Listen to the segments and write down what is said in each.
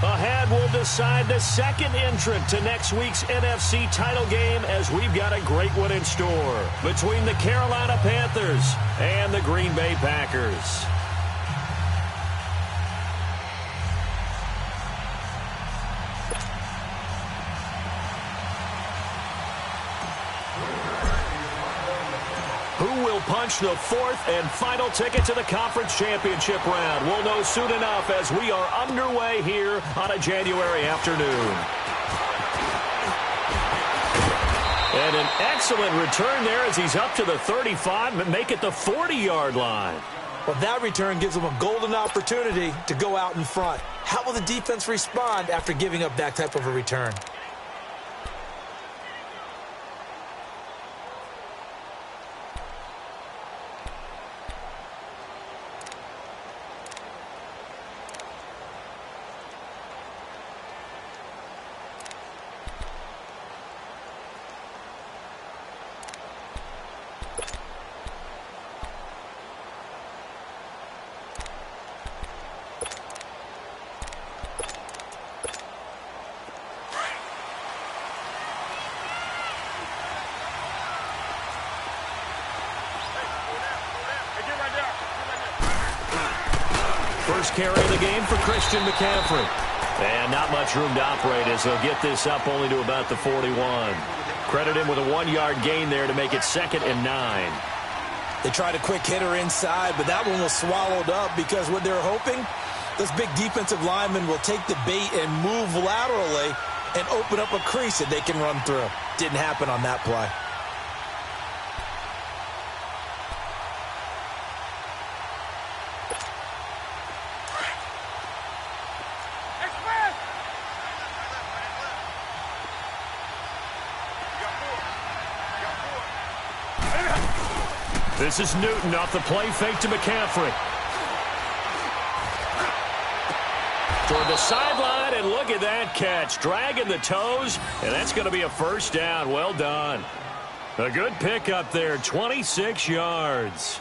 Ahead, we'll decide the second entrant to next week's NFC title game as we've got a great one in store between the Carolina Panthers and the Green Bay Packers. Who will punch the fourth and final ticket to the conference championship round? We'll know soon enough as we are underway here on a January afternoon. And an excellent return there as he's up to the 35 and make it the 40-yard line. Well, that return gives them a golden opportunity to go out in front. How will the defense respond after giving up that type of a return? First carry of the game for Christian McCaffrey. And not much room to operate as they'll get this up only to about the 41. Credit him with a 1-yard gain there to make it 2nd and 9. They tried a quick hitter inside, but that one was swallowed up because what they're hoping, those big defensive linemen will take the bait and move laterally and open up a crease that they can run through. Didn't happen on that play. This is Newton off the play fake to McCaffrey. Toward the sideline, and look at that catch. Dragging the toes, and that's going to be a first down. Well done. A good pickup there, 26 yards.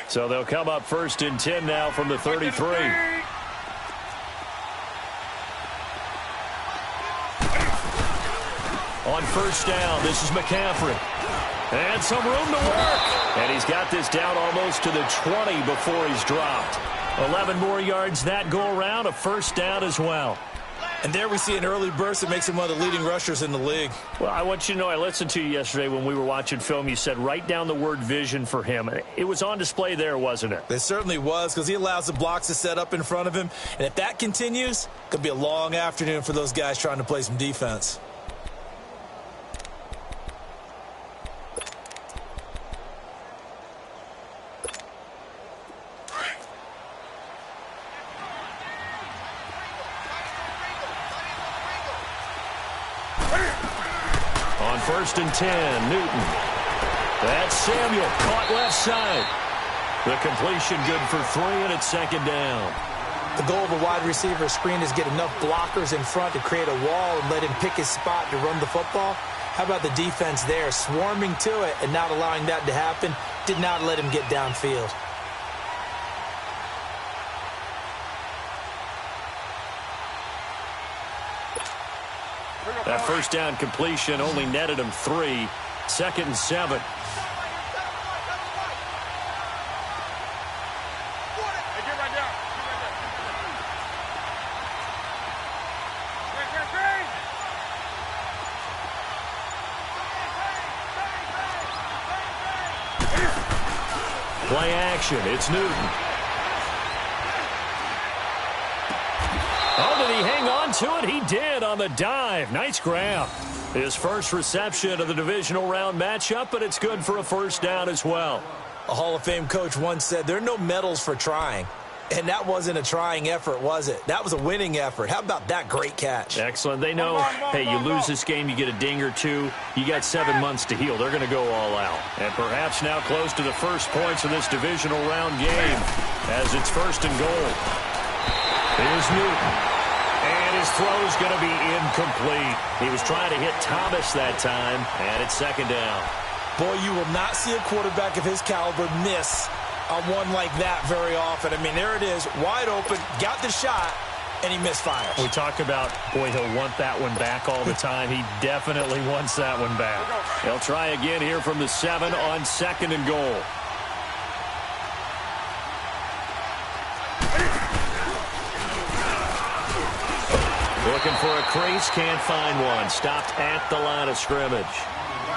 So they'll come up 1st and 10 now from the 33. On first down, this is McCaffrey. And some room to work. And he's got this down almost to the 20 before he's dropped. 11 more yards that go around, a first down as well. And there we see an early burst that makes him one of the leading rushers in the league. Well, I want you to know, I listened to you yesterday when we were watching film. You said write down the word vision for him. It was on display there, wasn't it? It certainly was, because he allows the blocks to set up in front of him. And if that continues, it could be a long afternoon for those guys trying to play some defense. On 1st and 10, Newton. That's Samuel, caught left side. The completion good for 3, and it's 2nd down. The goal of a wide receiver screen is get enough blockers in front to create a wall and let him pick his spot to run the football. How about the defense there, swarming to it and not allowing that to happen? Did not let him get downfield. That first down completion only netted him 3. 2nd and 7. Play action. It's Newton. Oh, did he hang on to it? He did on the dive. Nice grab. His first reception of the divisional round matchup, but it's good for a first down as well. A Hall of Fame coach once said there are no medals for trying. And that wasn't a trying effort, was it? That was a winning effort. How about that great catch? Excellent. They know, hey, you lose this game, you get a ding or two. You got 7 months to heal. They're going to go all out. And perhaps now close to the first points of this divisional round game as it's 1st and goal. Here's Newton. And his throw's going to be incomplete. He was trying to hit Thomas that time, and it's second down. Boy, you will not see a quarterback of his caliber miss on one like that very often. I mean, there it is, wide open, got the shot, and he misfires. We talk about, boy, he'll want that one back all the time. He definitely wants that one back. They'll try again here from the 7 on 2nd and goal. Looking for a crease, can't find one. Stopped at the line of scrimmage.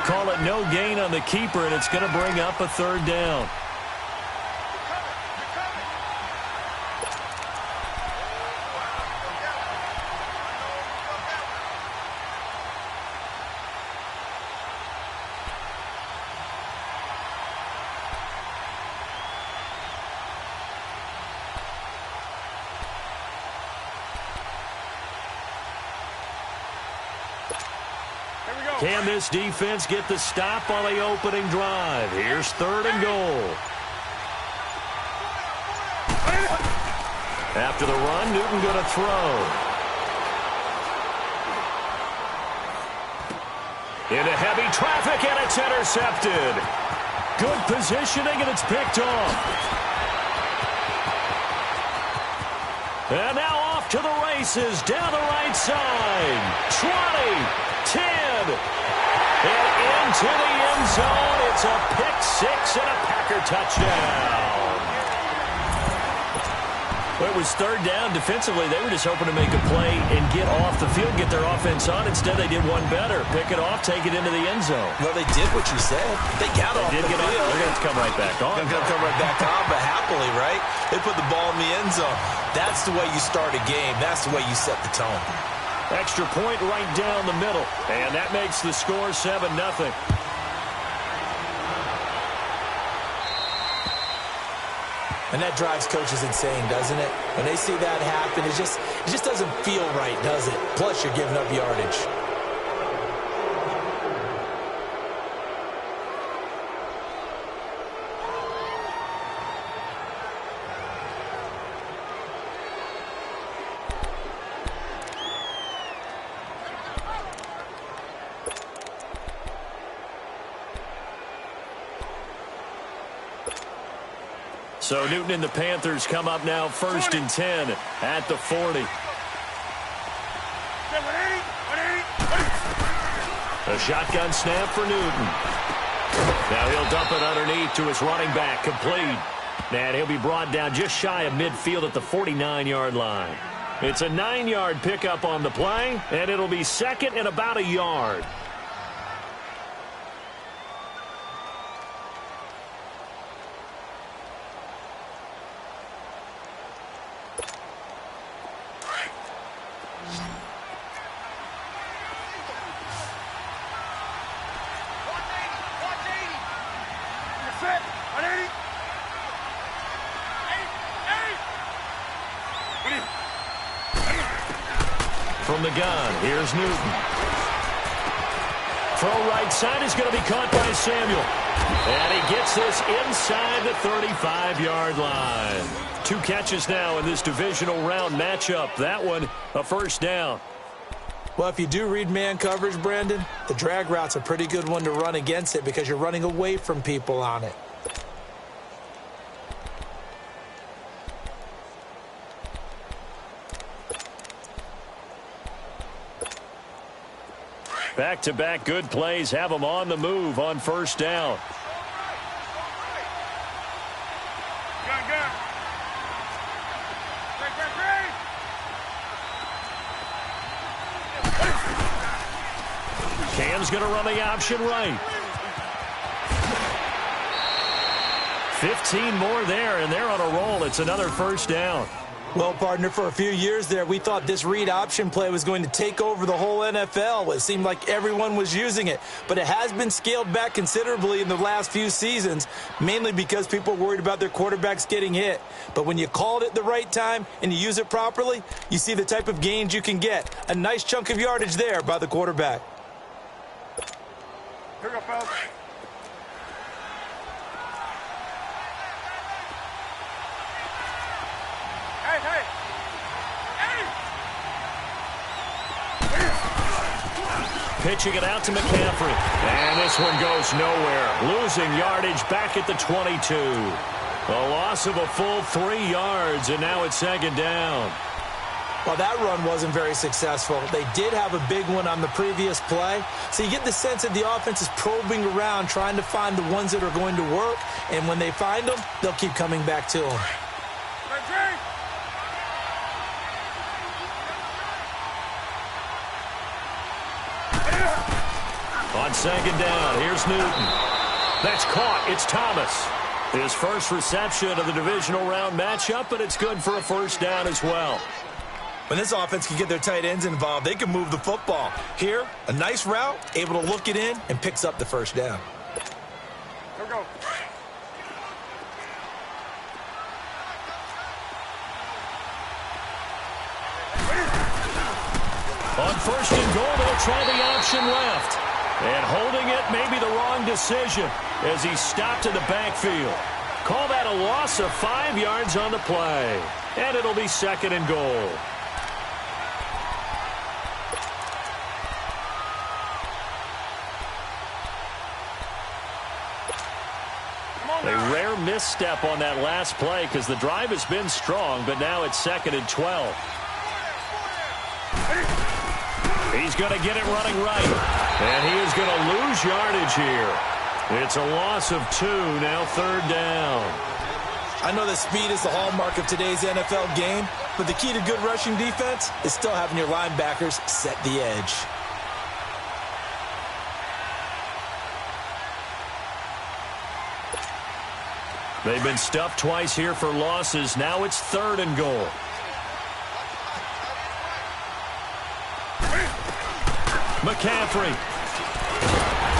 Call it no gain on the keeper, and it's going to bring up a 3rd down. Can this defense get the stop on the opening drive? Here's 3rd and goal. After the run, Newton going to throw. Into heavy traffic, and it's intercepted. Good positioning, and it's picked off. And now off to the races, down the right side. 20, 10. And into the end zone. It's a pick-6 and a Packer touchdown. Well, it was 3rd down. Defensively, they were just hoping to make a play and get off the field, get their offense on. Instead, they did one better. Pick it off, take it into the end zone. Well, they did what you said. They got off the field. They're going to have to come right back on. They're going to come right back on, but happily, right? They put the ball in the end zone. That's the way you start a game. That's the way you set the tone. Extra point right down the middle. And that makes the score 7-0. And that drives coaches insane, doesn't it? When they see that happen, it just doesn't feel right, does it? Plus, you're giving up yardage. So Newton and the Panthers come up now 1st and 10 at the 40. A shotgun snap for Newton. Now he'll dump it underneath to his running back, complete. And he'll be brought down just shy of midfield at the 49-yard line. It's a 9-yard pickup on the play, and it'll be 2nd and about a yard. From the gun, here's Newton. Throw right side is going to be caught by Samuel. And he gets this inside the 35-yard line. 2 catches now in this divisional round matchup. That one, a 1st down. Well, if you do read man coverage, Brandon, the drag route's a pretty good one to run against it because you're running away from people on it. Back-to-back good plays have them on the move on 1st down. Cam's going to run the option right. 15 more there, and they're on a roll. It's another 1st down. Well, partner, for a few years there, we thought this read option play was going to take over the whole NFL. It seemed like everyone was using it, but it has been scaled back considerably in the last few seasons, mainly because people are worried about their quarterbacks getting hit. But when you call it at the right time and you use it properly, you see the type of gains you can get. A nice chunk of yardage there by the quarterback. Here we go, fellas. Hey. pitching it out to McCaffrey. And this one goes nowhere. Losing yardage back at the 22. A loss of a full 3 yards, and now it's second down. Well, that run wasn't very successful. They did have a big one on the previous play. So you get the sense that the offense is probing around, trying to find the ones that are going to work. And when they find them, they'll keep coming back to them. On second down, here's Newton. That's caught. It's Thomas. His first reception of the divisional round matchup, but it's good for a first down as well. When this offense can get their tight ends involved, they can move the football. Here, a nice route, able to look it in, and picks up the first down. Go. On first and goal, they'll try the option left. And holding it may be the wrong decision as he stopped in the backfield. Call that a loss of 5 yards on the play. And it'll be second and goal. A rare misstep on that last play because the drive has been strong, but now it's second and 12. He's going to get it running right. And he is going to lose yardage here. It's a loss of 2, now third down. I know that speed is the hallmark of today's NFL game, but the key to good rushing defense is still having your linebackers set the edge. They've been stuffed twice here for losses. Now it's third and goal. McCaffrey.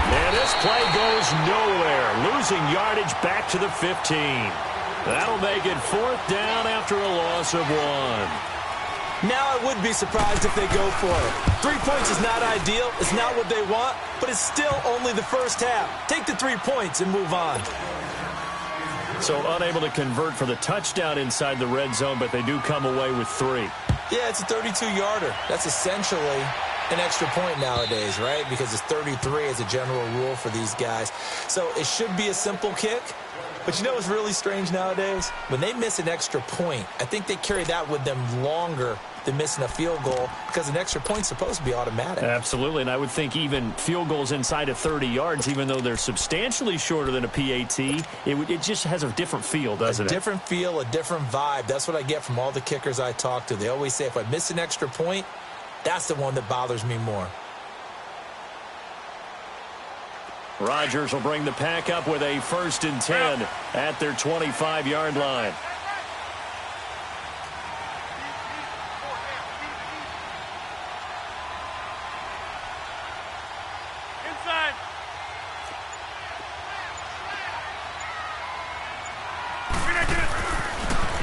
And this play goes nowhere. Losing yardage back to the 15. That'll make it fourth down after a loss of 1. Now I would be surprised if they go for it. 3 points is not ideal. It's not what they want, but it's still only the first half. Take the 3 points and move on. So unable to convert for the touchdown inside the red zone, but they do come away with 3. Yeah, it's a 32-yarder. That's essentially an extra point nowadays, right? Because it's 33 as a general rule for these guys. So it should be a simple kick. But you know what's really strange nowadays? When they miss an extra point, I think they carry that with them longer than missing a field goal because an extra point's supposed to be automatic. Absolutely, and I would think even field goals inside of 30 yards, even though they're substantially shorter than a PAT, it just has a different feel, doesn't it? A different feel, a different vibe. That's what I get from all the kickers I talk to. They always say if I miss an extra point, that's the one that bothers me more. Rodgers will bring the pack up with a 1st and 10 at their 25-yard line. Inside.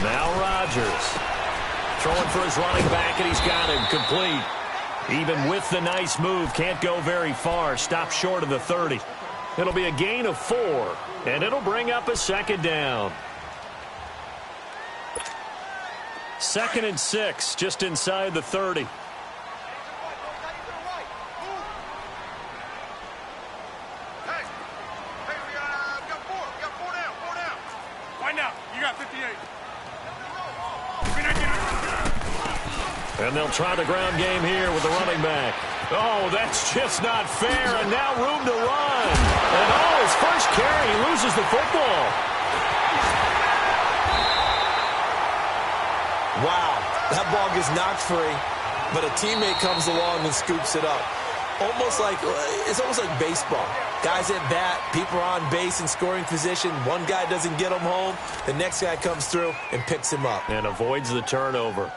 Now Rodgers throwing for his running back, and he's got him complete. Even with the nice move, can't go very far. Stop short of the 30. It'll be a gain of 4, and it'll bring up a second down. 2nd and 6, just inside the 30. Hey, we got 4. We got 4 down. 4 down. Find out. You got 58. And they'll try the ground game here with the running back. Oh, that's just not fair, and now room to run. And his first carry, he loses the football. Wow, that ball gets knocked free, but a teammate comes along and scoops it up. It's almost like baseball. Guys at bat, people are on base in scoring position. One guy doesn't get him home. The next guy comes through and picks him up. And avoids the turnover.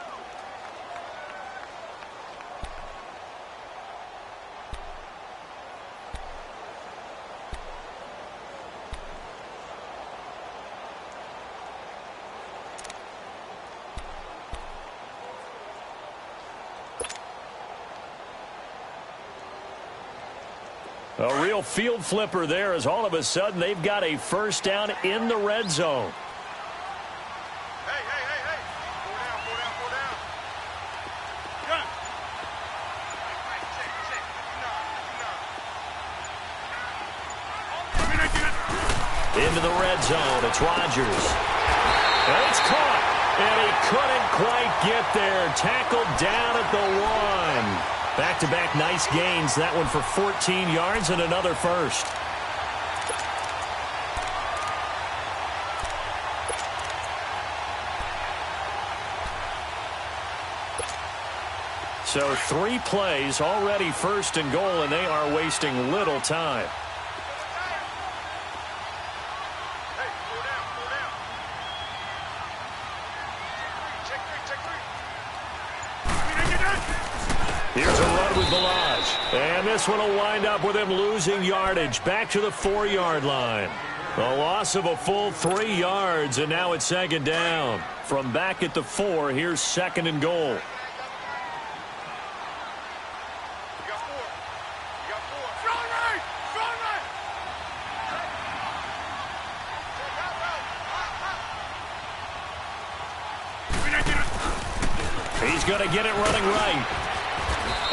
A real field flipper there as all of a sudden they've got a first down in the red zone. Hey. 4 down. 4 down. Gun. Into the red zone. It's Rodgers. And it's caught. And he couldn't quite get there. Tackled down at the 1. Back-to-back nice gains. That one for 14 yards and another first. So 3 plays, already first and goal, and they are wasting little time. Hey, four down. Check three. Here's a run with Balaj. And this one will wind up with him losing yardage back to the 4-yard line. A loss of a full 3 yards, and now it's second down. From back at the 4, here's second and goal. He's going to get it running right.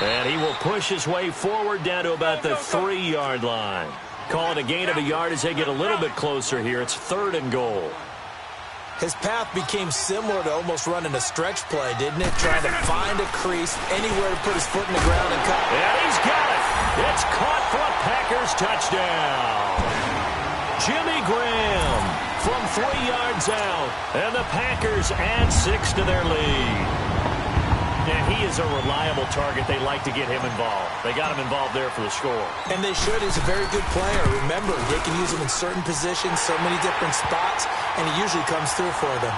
And he will push his way forward down to about the 3-yard line. Call it a gain of a yard as they get a little bit closer here. It's third and goal. His path became similar to almost running a stretch play, didn't it? Trying to find a crease, anywhere to put his foot in the ground and cut. And he's got it. It's caught for a Packers touchdown. Jimmy Graham from 3 yards out. And the Packers add 6 to their lead. And he is a reliable target. They like to get him involved. They got him involved there for the score. And they should. He's a very good player. Remember, they can use him in certain positions, so many different spots, and he usually comes through for them.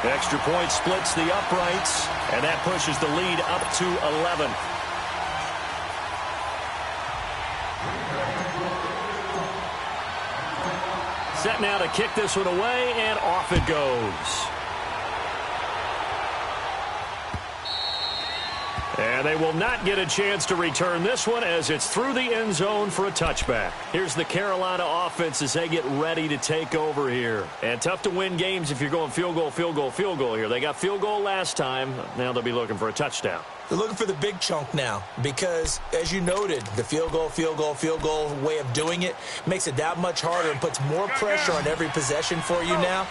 Extra point splits the uprights, and that pushes the lead up to 11. Set now to kick this one away, and off it goes. And they will not get a chance to return this one as it's through the end zone for a touchback. Here's the Carolina offense as they get ready to take over here. And tough to win games if you're going field goal here. They got field goal last time. Now they'll be looking for a touchdown. They're looking for the big chunk now because, as you noted, the field goal way of doing it makes it that much harder and puts more pressure on every possession for you now.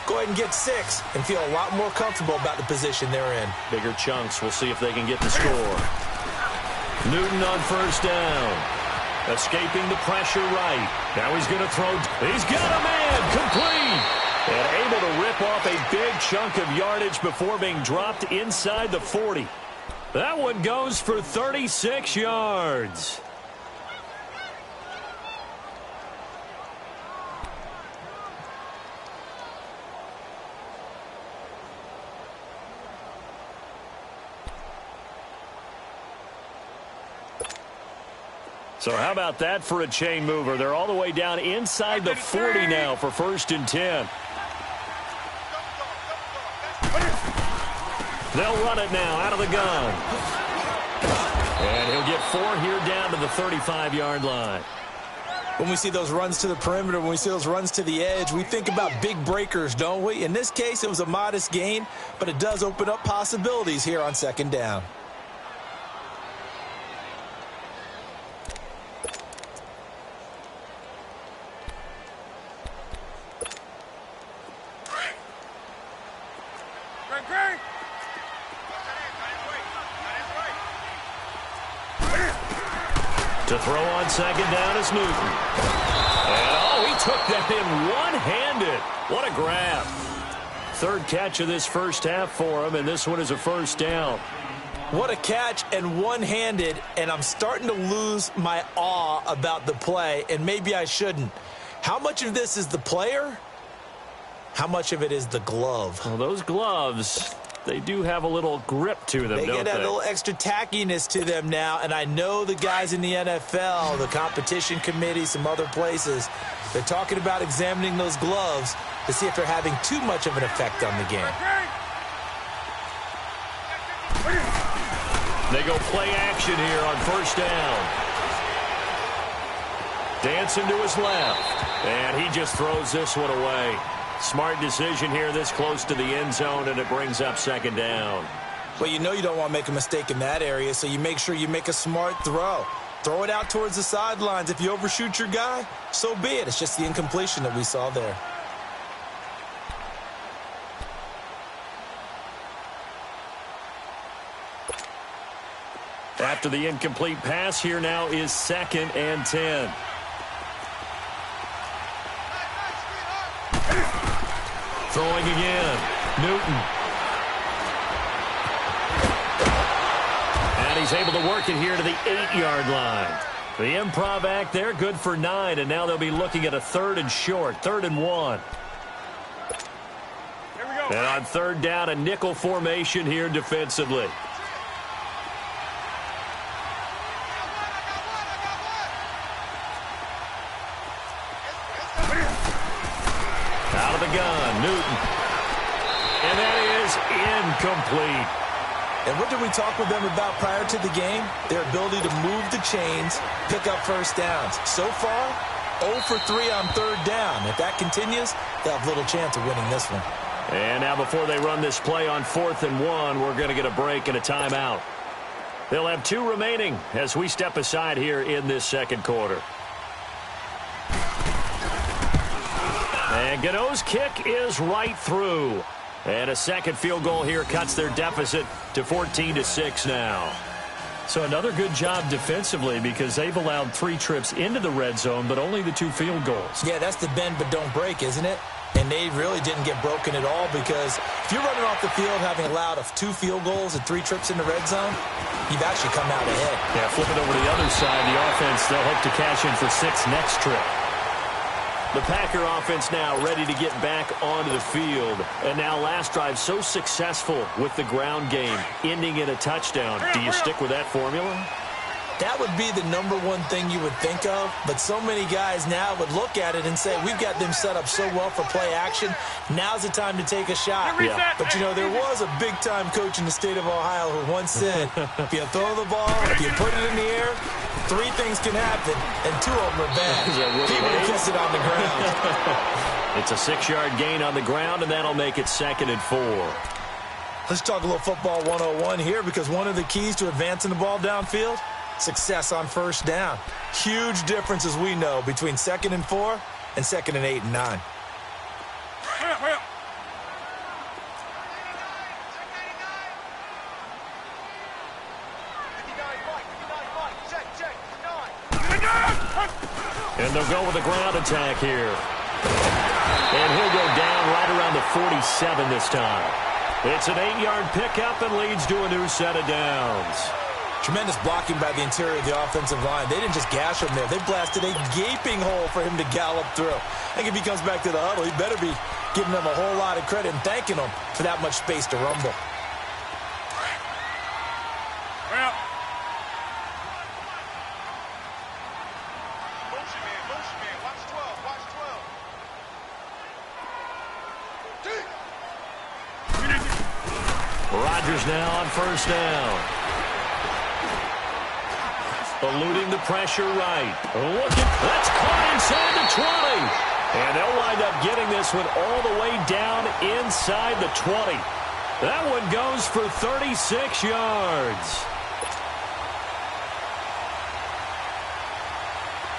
Go ahead and get 6 and feel a lot more comfortable about the position they're in. Bigger chunks. We'll see if they can get the score. Newton on first down. Escaping the pressure right. Now he's going to throw. He's got a man. Complete. And able to rip off a big chunk of yardage before being dropped inside the 40. That one goes for 36 yards. So how about that for a chain mover? They're all the way down inside the 40 now for first and 10. They'll run it now out of the gun. And he'll get 4 here down to the 35-yard line. When we see those runs to the perimeter, when we see those runs to the edge, we think about big breakers, don't we? In this case, it was a modest gain, but it does open up possibilities here on second down. To throw on second down is Newton. And, oh, he took that in one-handed. What a grab. Third catch of this first half for him, and this one is a first down. What a catch and one-handed, and I'm starting to lose my awe about the play, and maybe I shouldn't. How much of this is the player? How much of it is the glove? Well, those gloves, they do have a little grip to them, don't they? They get a little extra tackiness to them now, and I know the guys in the NFL, the competition committee, some other places, they're talking about examining those gloves to see if they're having too much of an effect on the game. They go play action here on first down. Dancing to his left, and he just throws this one away. Smart decision here this close to the end zone, and it brings up second down. Well, you know you don't want to make a mistake in that area, so you make sure you make a smart throw. Throw it out towards the sidelines. If you overshoot your guy, so be it. It's just the incompletion that we saw there. After the incomplete pass, here now is 2nd and 10. Throwing again. Newton. And he's able to work it here to the 8-yard line. The improv act there, good for 9, and now they'll be looking at a 3rd and short, 3rd and 1. Here we go. And on 3rd down, a nickel formation here defensively. Out of the gun, Newton. And that is incomplete. And what did we talk with them about prior to the game? Their ability to move the chains, pick up first downs. So far, 0 for 3 on 3rd down. If that continues, they'll have little chance of winning this one. And now before they run this play on 4th and 1, we're going to get a break and a timeout. They'll have 2 remaining as we step aside here in this 2nd quarter. And Gano's kick is right through. And a 2nd field goal here cuts their deficit to 14-6 now. So another good job defensively because they've allowed 3 trips into the red zone, but only the 2 field goals. Yeah, that's the bend but don't break, isn't it? And they really didn't get broken at all because if you're running off the field having allowed 2 field goals and 3 trips in the red zone, you've actually come out ahead. Yeah, flipping over to the other side, the offense, they'll hope to cash in for 6 next trip. The Packer offense now ready to get back onto the field. And now last drive so successful with the ground game, ending in a touchdown. Do you stick with that formula? That would be the number one thing you would think of, but so many guys now would look at it and say, we've got them set up so well for play action. Now's the time to take a shot. Yeah. But, you know, there was a big-time coach in the state of Ohio who once said, if you throw the ball, if you put it in the air, 3 things can happen, and 2 of them are bad. People kiss it on the ground. It's a 6-yard gain on the ground, and that'll make it 2nd and 4. Let's talk a little football 101 here because one of the keys to advancing the ball downfield, success on first down. Huge difference, as we know, between 2nd and 4 and 2nd and 8 and 9. Hurry up. And they'll go with a ground attack here. And he'll go down right around the 47 this time. It's an 8-yard pickup and leads to a new set of downs. Tremendous blocking by the interior of the offensive line. They didn't just gash him there. They blasted a gaping hole for him to gallop through. I think if he comes back to the huddle, he better be giving them a whole lot of credit and thanking them for that much space to rumble. Hurry up. Motion man. Watch 12. Watch 12. Rodgers now on first down. Eluding the pressure right. That's caught inside the 20. And they'll wind up getting this one all the way down inside the 20. That one goes for 36 yards.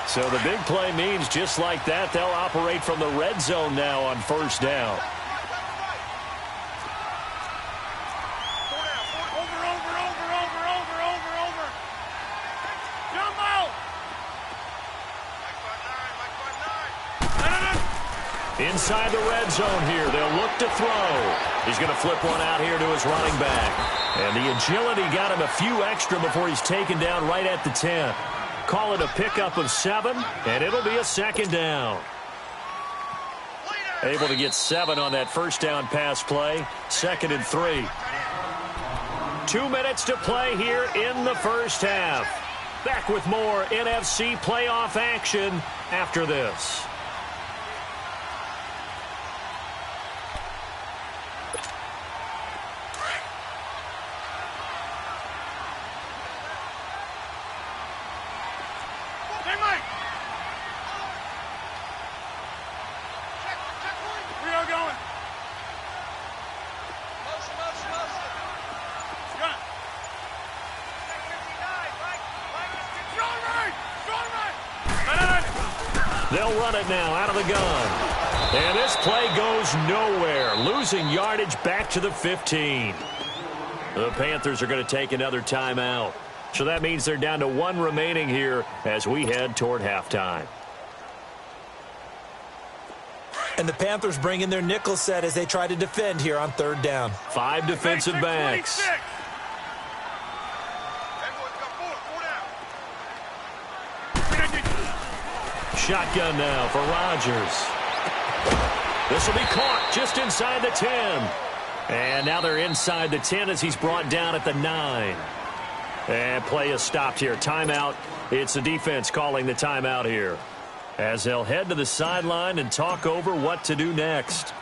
So the big play means just like that, they'll operate from the red zone now on first down. Inside the red zone here. They'll look to throw. He's going to flip one out here to his running back. And the agility got him a few extra before he's taken down right at the 10. Call it a pickup of 7, and it'll be a 2nd down. Able to get 7 on that first down pass play. 2nd and 3. 2 minutes to play here in the first half. Back with more NFC playoff action after this. Run! They'll run it now out of the gun. And this play goes nowhere, losing yardage back to the 15. The Panthers are going to take another timeout. So that means they're down to 1 remaining here as we head toward halftime. And the Panthers bring in their nickel set as they try to defend here on 3rd down. 5 defensive backs. Shotgun now for Rodgers. This will be caught just inside the 10. And now they're inside the 10 as he's brought down at the 9. And play is stopped here. Timeout. It's the defense calling the timeout here, as they'll head to the sideline and talk over what to do next.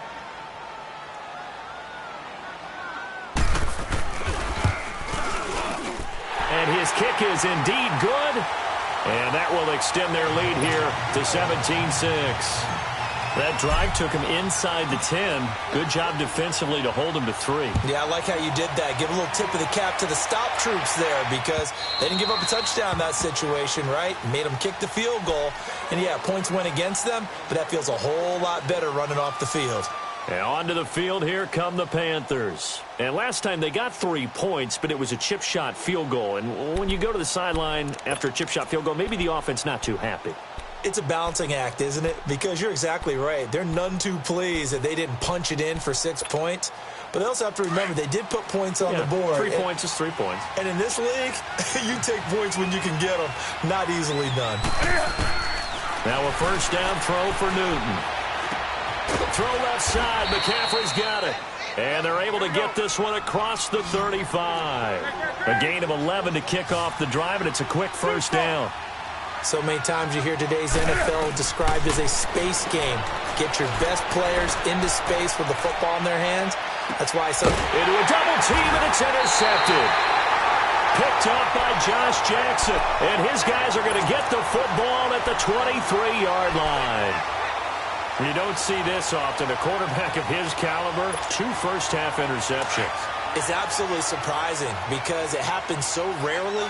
And his kick is indeed good. And that will extend their lead here to 17-6. That drive took him inside the 10. Good job defensively to hold him to 3. Yeah, I like how you did that. Give a little tip of the cap to the stop troops there, because they didn't give up a touchdown in that situation, right? Made them kick the field goal. And, yeah, points went against them, but that feels a whole lot better running off the field. And onto the field here come the Panthers. And last time they got 3 points, but it was a chip shot field goal. And when you go to the sideline after a chip shot field goal, maybe the offense not too happy. It's a balancing act, isn't it? Because you're exactly right. They're none too pleased that they didn't punch it in for 6 points. But they also have to remember they did put points on the board. 3 points is 3 points. And in this league, you take points when you can get them. Not easily done. Now a 1st down throw for Newton. Throw left side. McCaffrey's got it. And they're able to get this one across the 35. A gain of 11 to kick off the drive, and it's a quick 1st down. So many times you hear today's NFL described as a space game. Get your best players into space with the football in their hands. That's why I said into a double team, and it's intercepted. Picked up by Josh Jackson. And his guys are going to get the football at the 23-yard line. You don't see this often. A quarterback of his caliber, 2 first-half interceptions. It's absolutely surprising because it happens so rarely.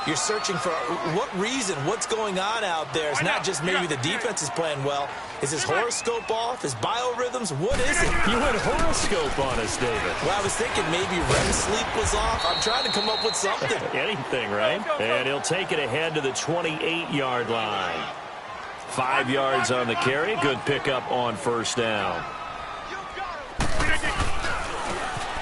You're searching for what reason, what's going on out there. It's not just maybe the defense is playing well. Is his horoscope off? His biorhythms? What is it? You went horoscope on us, David. Well, I was thinking maybe REM sleep was off. I'm trying to come up with something. Anything, right? And he'll take it ahead to the 28-yard line. 5 yards on the carry. Good pickup on 1st down.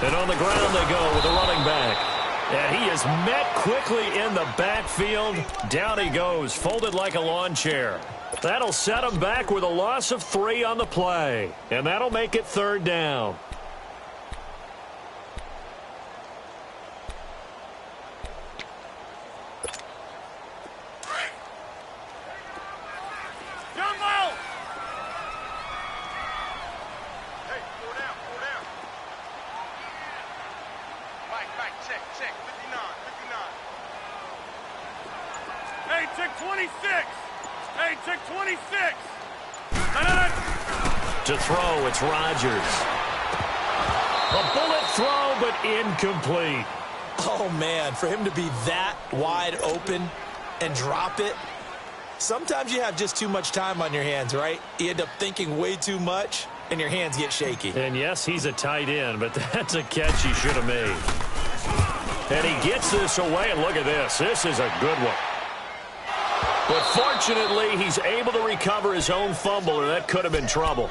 And on the ground they go with the running back. And he is met quickly in the backfield. Down he goes, folded like a lawn chair. That'll set him back with a loss of 3 on the play. And that'll make it 3rd down. To throw, it's Rodgers. A bullet throw, but incomplete. Oh, man, for him to be that wide open and drop it. Sometimes you have just too much time on your hands, right? You end up thinking way too much, and your hands get shaky. And, yes, he's a tight end, but that's a catch he should have made. And he gets this away, and look at this. This is a good one. But fortunately, he's able to recover his own fumble, or that could have been trouble.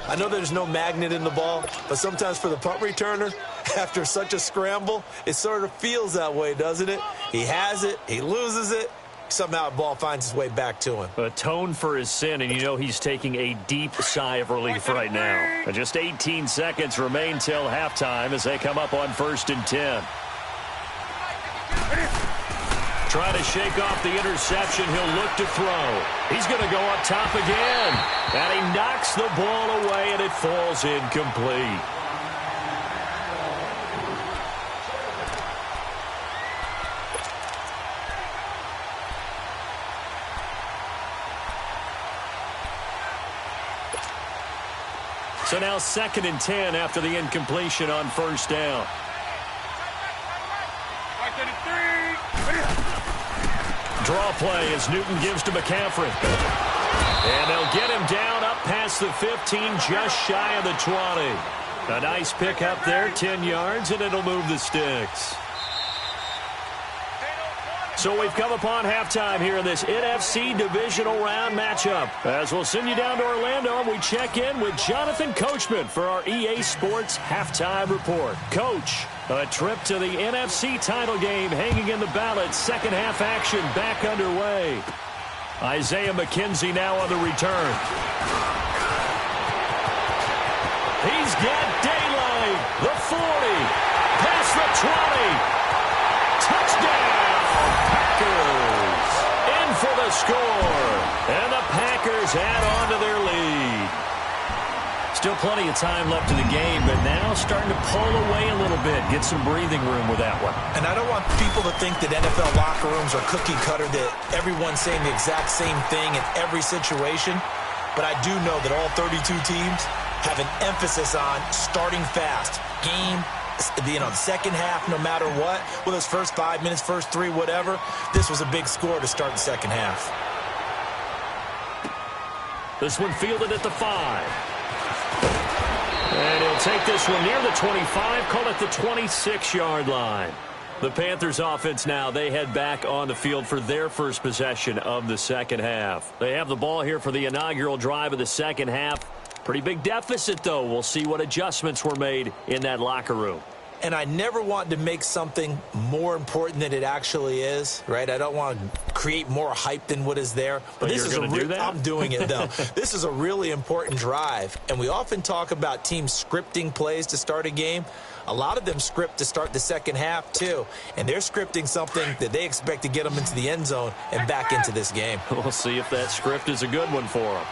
I know there's no magnet in the ball, but sometimes for the punt returner, after such a scramble, it sort of feels that way, doesn't it? He has it, he loses it, somehow the ball finds its way back to him. Atone for his sin, and you know he's taking a deep sigh of relief right now. And just 18 seconds remain till halftime as they come up on 1st and 10. Trying to shake off the interception. He'll look to throw. He's going to go up top again. And he knocks the ball away, and it falls incomplete. So now 2nd and 10 after the incompletion on 1st down. Draw play as Newton gives to McCaffrey. And they'll get him down up past the 15, just shy of the 20. A nice pick up there, 10 yards, and it'll move the sticks. So we've come upon halftime here in this NFC divisional round matchup. As we'll send you down to Orlando, and we check in with Jonathan Coachman for our EA Sports halftime report. Coach, a trip to the NFC title game hanging in the balance. Second half action back underway. Isaiah McKenzie now on the return. He's got daylight. The 40. Past the 20. Touchdown. Packers in for the score. And the Packers add on to their lead. Still plenty of time left in the game, but now starting to pull away a little bit. Get some breathing room with that one. And I don't want people to think that NFL locker rooms are cookie cutter, that everyone's saying the exact same thing in every situation. But I do know that all 32 teams have an emphasis on starting fast. Game, the second half, no matter what. Well, those first 5 minutes, first 3, whatever. This was a big score to start the second half. This one fielded at the 5. And he'll take this one near the 25, call it the 26-yard line. The Panthers offense now, they head back on the field for their first possession of the second half. They have the ball here for the inaugural drive of the second half. Pretty big deficit, though. We'll see what adjustments were made in that locker room. And I never want to make something more important than it actually is, right? I don't want to create more hype than what is there. But this is do that? I'm doing it, though. This is a really important drive. And we often talk about teams scripting plays to start a game. A lot of them script to start the second half, too. And they're scripting something that they expect to get them into the end zone and back into this game. We'll see if that script is a good one for them.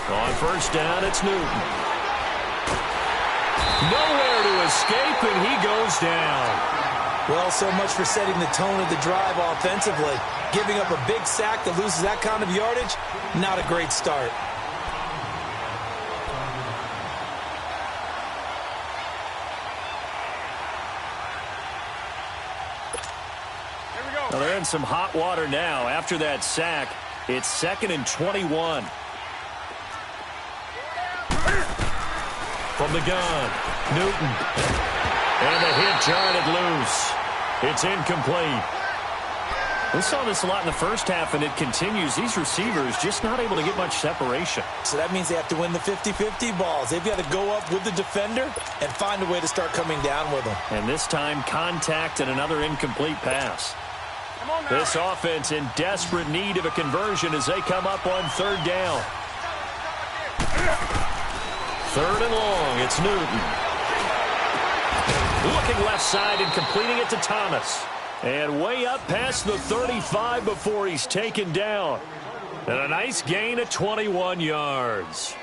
On first down, it's Newton. Nowhere to escape, and he goes down. Well, so much for setting the tone of the drive offensively. Giving up a big sack that loses that kind of yardage, not a great start. Here we go. Well, they're in some hot water now. After that sack, it's 2nd and 21. From the gun, Newton. And the hit jarred loose. It's incomplete. We saw this a lot in the first half, and it continues. These receivers just not able to get much separation. So that means they have to win the 50-50 balls. They've got to go up with the defender and find a way to start coming down with them. And this time, contact and another incomplete pass. This offense in desperate need of a conversion as they come up on third down. Third and long, it's Newton. Looking left side and completing it to Thomas. And way up past the 35 before he's taken down. And a nice gain of 21 yards.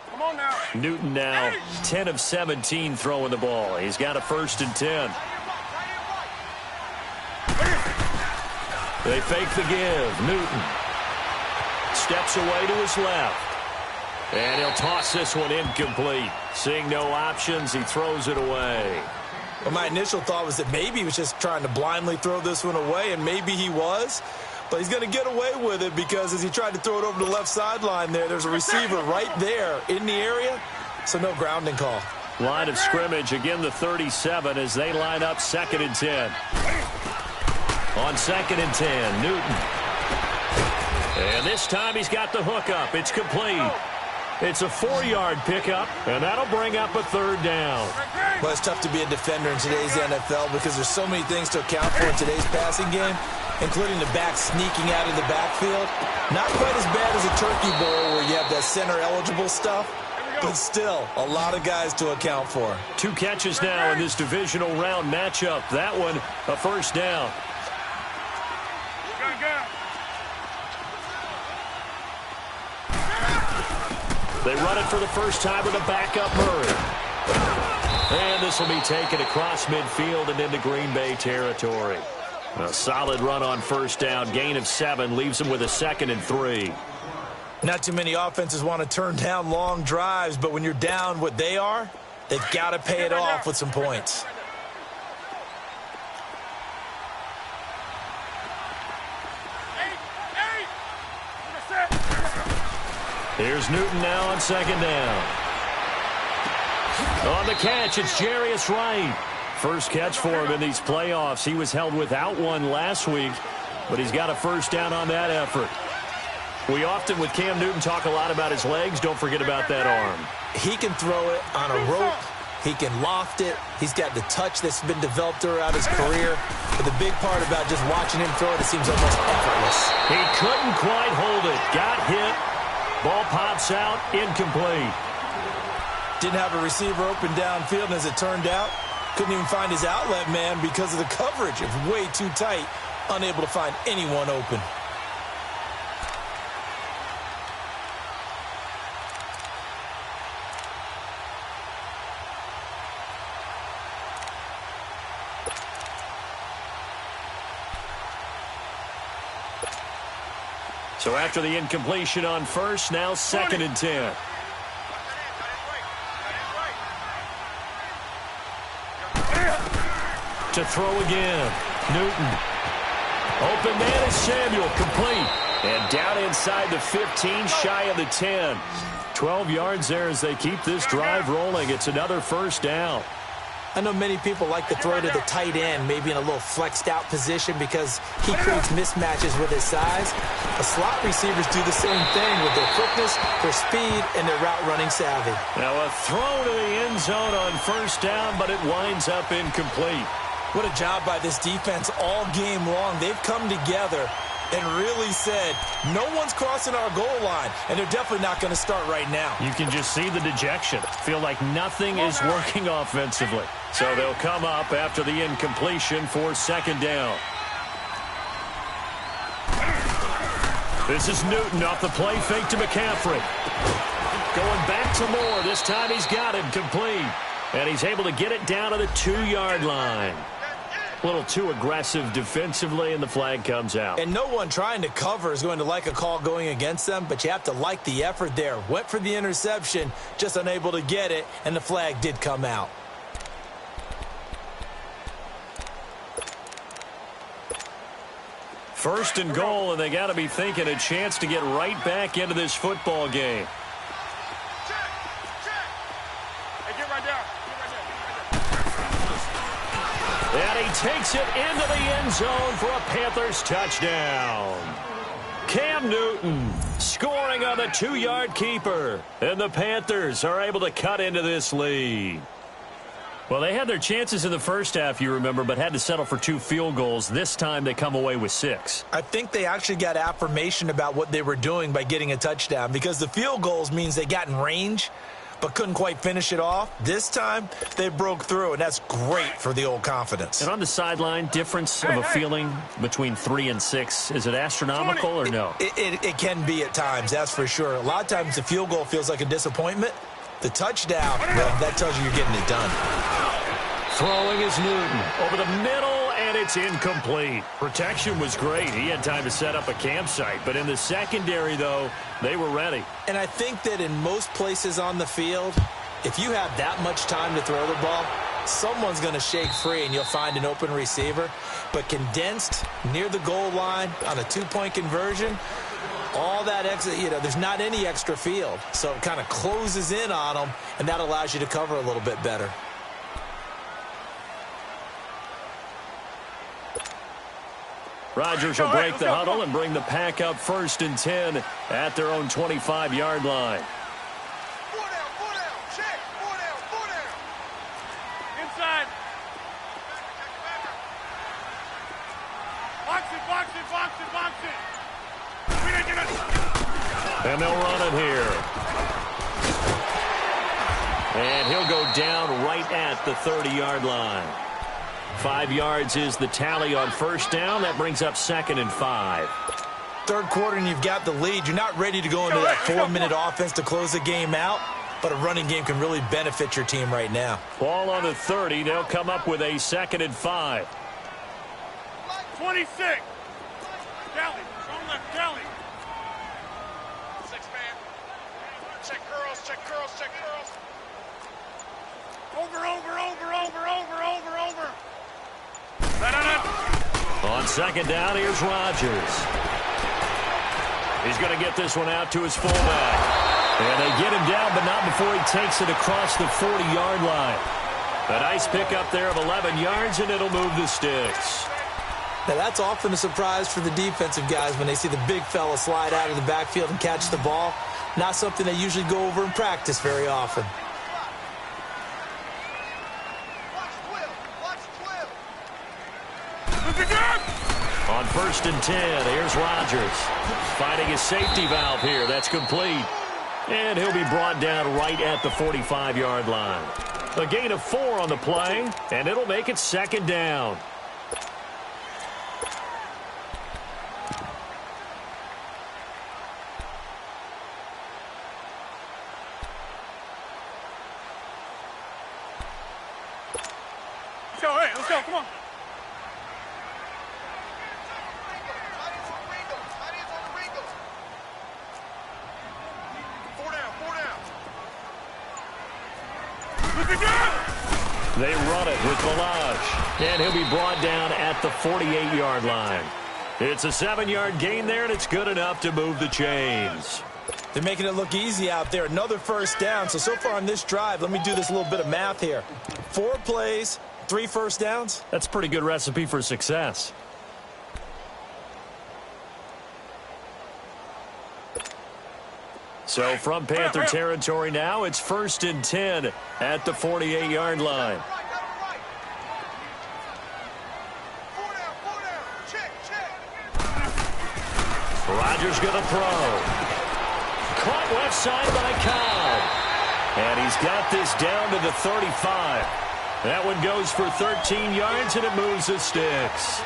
Come on now. Newton now 10 of 17 throwing the ball. He's got a 1st and 10. They fake the give. Newton steps away to his left. And he'll toss this one incomplete. Seeing no options, he throws it away. Well, my initial thought was that maybe he was just trying to blindly throw this one away, and maybe he was. But he's going to get away with it because as he tried to throw it over the left sideline there's a receiver right there in the area, so no grounding call. Line of scrimmage, again the 37 as they line up 2nd and 10. On 2nd and 10, Newton. And this time he's got the hook up. It's complete. It's a 4-yard pickup, and that'll bring up a 3rd down. Well, it's tough to be a defender in today's NFL because there's so many things to account for in today's passing game, including the back sneaking out of the backfield. Not quite as bad as a turkey bowl where you have that center-eligible stuff, but still a lot of guys to account for. 2 catches now in this divisional round matchup. That one, a 1st down. They run it for the first time with a backup Murray. And this will be taken across midfield and into Green Bay territory. A solid run on first down. Gain of 7 leaves him with a 2nd and 3. Not too many offenses want to turn down long drives, but when you're down what they are, they've got to pay it off with some points. Here's Newton now on 2nd down. On the catch, it's Jarius Wright. First catch for him in these playoffs. He was held without one last week, but he's got a first down on that effort. We often, with Cam Newton, talk a lot about his legs. Don't forget about that arm. He can throw it on a rope. He can loft it. He's got the touch that's been developed throughout his career. But the big part about just watching him throw it, it seems almost effortless. He couldn't quite hold it. Got hit. Ball pops out. Incomplete. Didn't have a receiver open downfield, and as it turned out, couldn't even find his outlet man because of the coverage. It was way too tight. Unable to find anyone open. So after the incompletion on first, now 2nd and 10. To throw again. Newton. Open man is Samuel. Complete. And down inside the 15, shy of the 10. 12 yards there as they keep this drive rolling. It's another first down. I know many people like to throw to the tight end, maybe in a little flexed out position because he creates mismatches with his size. The slot receivers do the same thing with their quickness, their speed, and their route running savvy. Now a throw to the end zone on first down, but it winds up incomplete. What a job by this defense all game long. They've come together and really said, no one's crossing our goal line, and they're definitely not going to start right now. You can just see the dejection. Feel like nothing is working offensively. So they'll come up after the incompletion for 2nd down. This is Newton off the play fake to McCaffrey. Going back to Moore. This time he's got it complete. And he's able to get it down to the 2-yard line. A little too aggressive defensively, and the flag comes out. And no one trying to cover is going to like a call going against them, but you have to like the effort there. Went for the interception, just unable to get it, and the flag did come out. First and goal, and they got to be thinking a chance to get right back into this football game. And he takes it into the end zone for a Panthers touchdown. Cam Newton scoring on the 2-yard keeper. And the Panthers are able to cut into this lead. Well, they had their chances in the first half, you remember, but had to settle for 2 field goals. This time they come away with 6. I think they actually got affirmation about what they were doing by getting a touchdown, because the field goals means they got in range but couldn't quite finish it off. This time, they broke through, and that's great for the old confidence. And on the sideline, difference of a feeling between 3 and 6, is it astronomical or no? It can be at times, that's for sure. A lot of times the field goal feels like a disappointment. The touchdown, well, that tells you you're getting it done. Throwing is Newton over the middle, and it's incomplete. Protection was great. He had time to set up a campsite, but in the secondary, though, they were ready. And I think that in most places on the field, if you have that much time to throw the ball, someone's going to shake free and you'll find an open receiver. But condensed near the goal line on a 2-point conversion, all that extra, there's not any extra field. So it kind of closes in on them, and that allows you to cover a little bit better. Rodgers will break the huddle and bring the pack up 1st and 10 at their own 25-yard line. 4 down, check, 4 down. Inside. Box it. And they'll run it here. And he'll go down right at the 30-yard line. 5 yards is the tally on first down. That brings up 2nd and 5. Third quarter and you've got the lead. You're not ready to go into that 4-minute offense to close the game out, but a running game can really benefit your team right now. Ball on the 30. They'll come up with a 2nd and 5. 26. Kelly, strong left, Kelly. 6 man. Check curls, check curls, check curls. Over. On second down, here's Rodgers. He's going to get this one out to his fullback. And they get him down, but not before he takes it across the 40-yard line. A nice pickup there of 11 yards, and it'll move the sticks. Now, that's often a surprise for the defensive guys when they see the big fella slide out of the backfield and catch the ball. Not something they usually go over in practice very often. On 1st and 10, here's Rodgers. Finding his safety valve here. That's complete. And he'll be brought down right at the 45-yard line. A gain of 4 on the play, and it'll make it 2nd down. Let's go, come on. They run it with Balaj, and he'll be brought down at the 48-yard line. It's a 7-yard gain there, and it's good enough to move the chains. They're making it look easy out there. Another first down. So far on this drive, let me do this little bit of math here. 4 plays, 3 first downs. That's a pretty good recipe for success. So from Panther territory now, it's 1st and 10 at the 48-yard line. Rodgers going to throw. Caught left side by Cobb. And he's got this down to the 35. That one goes for 13 yards, and it moves the sticks.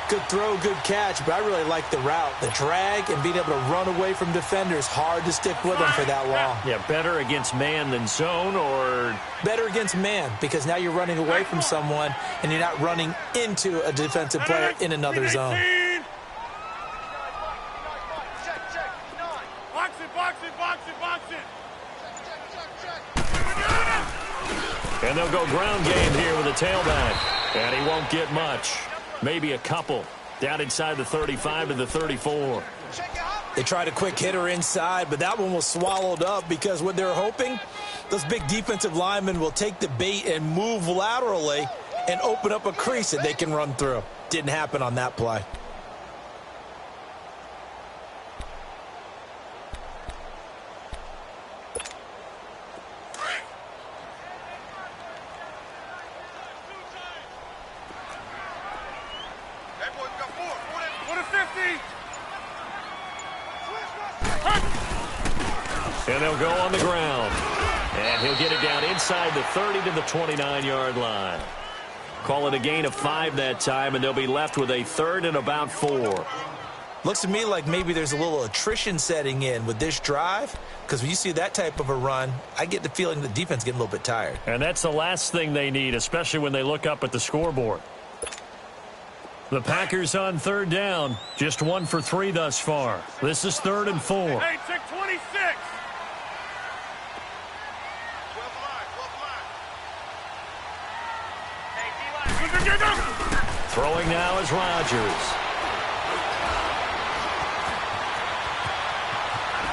Good throw, good catch, but I really like the route. The drag and being able to run away from defenders, hard to stick with them for that long. Yeah, better against man than zone, or... Better against man, because now you're running away from someone, and you're not running into a defensive player in another zone. Box it. And they'll go ground game here with a tailback. And he won't get much. Maybe a couple. Down inside the 35 to the 34. They tried a quick hitter inside, but that one was swallowed up because what they're hoping, those big defensive linemen will take the bait and move laterally and open up a crease that they can run through. Didn't happen on that play. And they'll go on the ground. And he'll get it down inside the 30 to the 29-yard line. Call it a gain of 5 that time, and they'll be left with a 3rd and about 4. Looks to me like maybe there's a little attrition setting in with this drive, because when you see that type of a run, I get the feeling the defense is getting a little bit tired. And that's the last thing they need, especially when they look up at the scoreboard. The Packers on 3rd down. Just 1 for 3 thus far. This is 3rd and 4. Hey, check 26. Throwing now is Rodgers.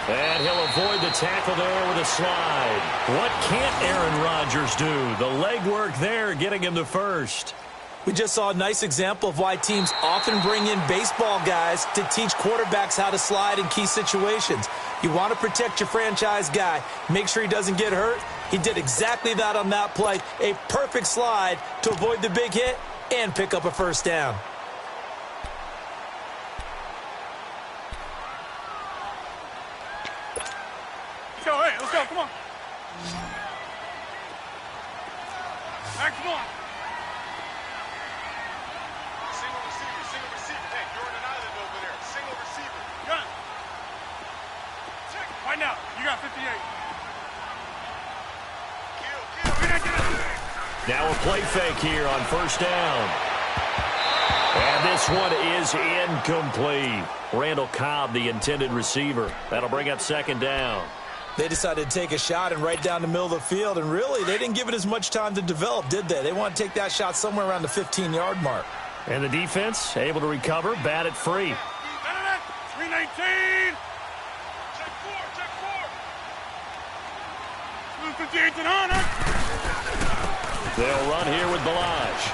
And he'll avoid the tackle there with a slide. What can't Aaron Rodgers do? The leg work there getting him the first. We just saw a nice example of why teams often bring in baseball guys to teach quarterbacks how to slide in key situations. You want to protect your franchise guy. Make sure he doesn't get hurt. He did exactly that on that play. A perfect slide to avoid the big hit and pick up a first down. Let's go, come on. Max, come on. Single receiver. Hey, you're in an island over there. Single receiver. Gun. Check. Right now, you got 58. Kill. Now a play fake here on 1st down. And this one is incomplete. Randall Cobb, the intended receiver. That'll bring up second down. They decided to take a shot and right down the middle of the field, and really, they didn't give it as much time to develop, did they? They want to take that shot somewhere around the 15-yard mark. And the defense able to recover, bat it free. 319. Check four. 258 and on it. They'll run here with Balaj.